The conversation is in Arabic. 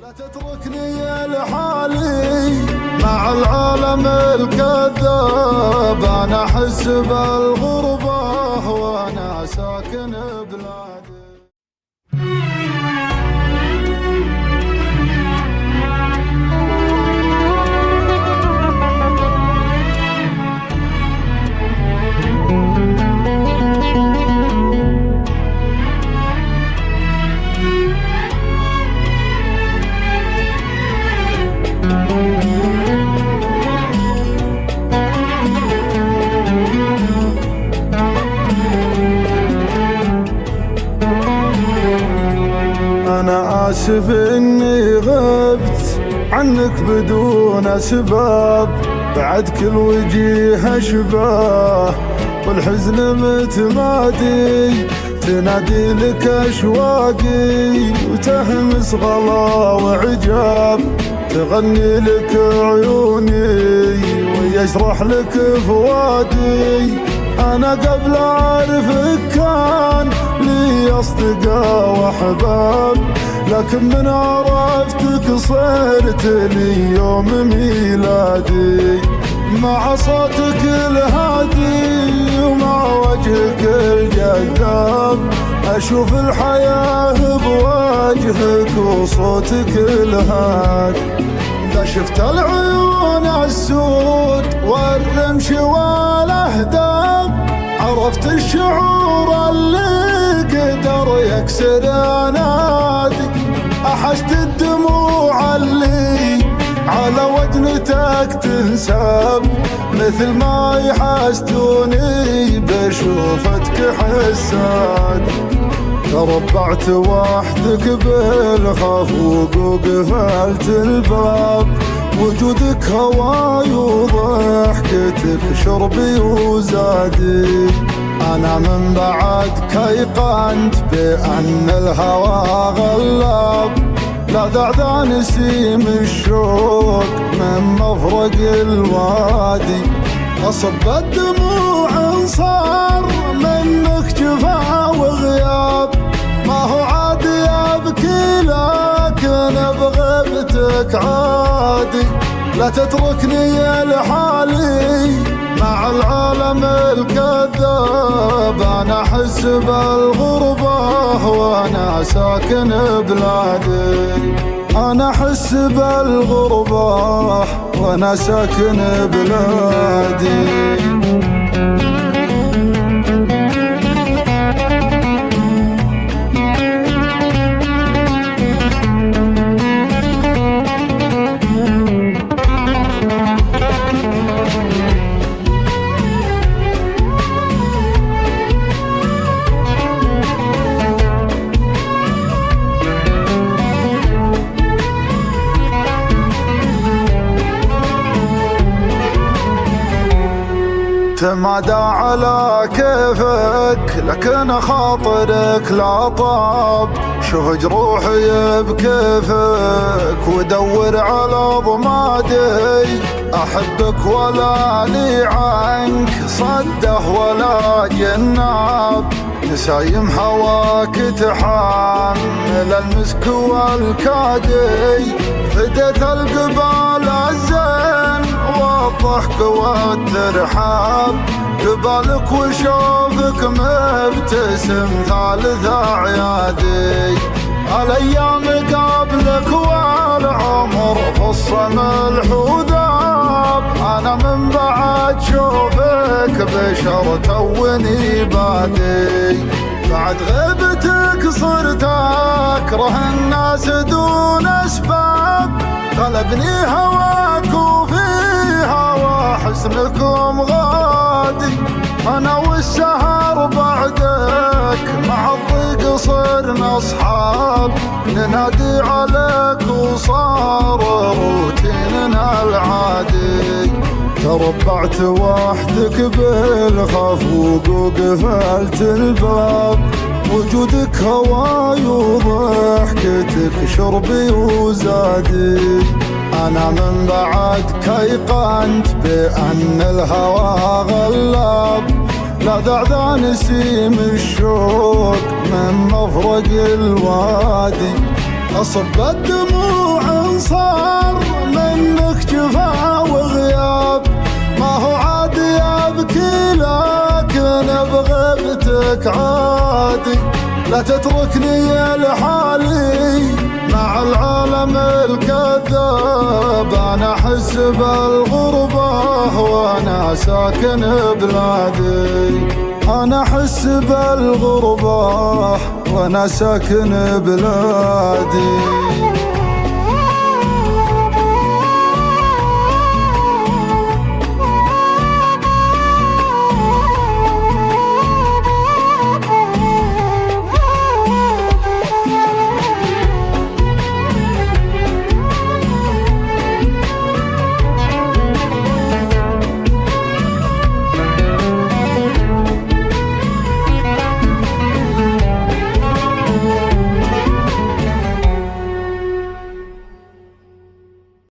لا تتركني لحالي مع العالم الكذاب، أنا أحس بالغربة وأنا ساكن بلادي. أنا آسف إني غبت عنك بدون أسباب، بعد كل وجيه أشباه والحزن متمادي، تنادي لك أشواقي وتهمس غلا وعجاب، تغني لك عيوني ويشرح لك فؤادي. أنا قبل أعرفك كان لي أصدقاء وأحباب، لكن من عرفتك صرت لي يوم ميلادي، مع صوتك الهادي ومع وجهك الجذاب، أشوف الحياة بوجهك وصوتك الهادي. إذا شفت العيون السود والرمش والأهداب، عرفت الشعور اللي قدر يكسر أنادي، أحست الدموع اللي على وجنتك تنساب، مثل ما يحسدوني بشوفتك حسادي. تربعت وحدك بالخفوق وقفلت الباب، وجودك هواي وضحكتك شربي وزادي. أنا من بعدك أيقنت بأن الهوى غلاب، لا ذا نسيم الشوق من مفرق الوادي، أصب الدموع انصار منك جفا وغياب، ما هو عادي أبكي لكن بغيبتك عادي. لا تتركني لحالي مع العالم الكذاب، أنا أحس بالغربة وأنا ساكن بلادي، أنا أحس بالغربة وأنا ساكن بلادي. تمادى على كيفك لكن خاطرك لا طاب، شوف جروحي بكيفك ودور على ضمادي، أحبك ولا لي عنك صده ولا جناب، نسايم هواك تحمل المسك والكادي، فديت القبال الزين والضحك والترحاب، قبالك وشوفك مبتسم ثالث أعيادي، الأيام قبلك والعمر فصم الحذاب، أنا من بعد شوفك بشر توني بادي، بعد غيبتك صرت أكره الناس دون أسباب، غلبني هواك وفي هوا حسنكم غادي، أنا والسهر بعدك مع الضيق صرنا أصحاب، ننادي عليك وصار روتيننا العادي. تربعت وحدك بالخفوق وقفلت الباب، وجودك هواي وضحكتك شربي وزادي، أنا من بعدك أيقنت بأن الهوى غلاب، لا ذا نسيم الشوق من مفرق الوادي، أصب الدموع صار منك جفا وغياب، ما هو عادي ابكي لكن بغيبتك عادي. لا تتركني لحالي مع العالم الكذاب، انا احس بالغربة وانا ساكن بلادي. انا احس بالغربة وانا ساكن بلادي.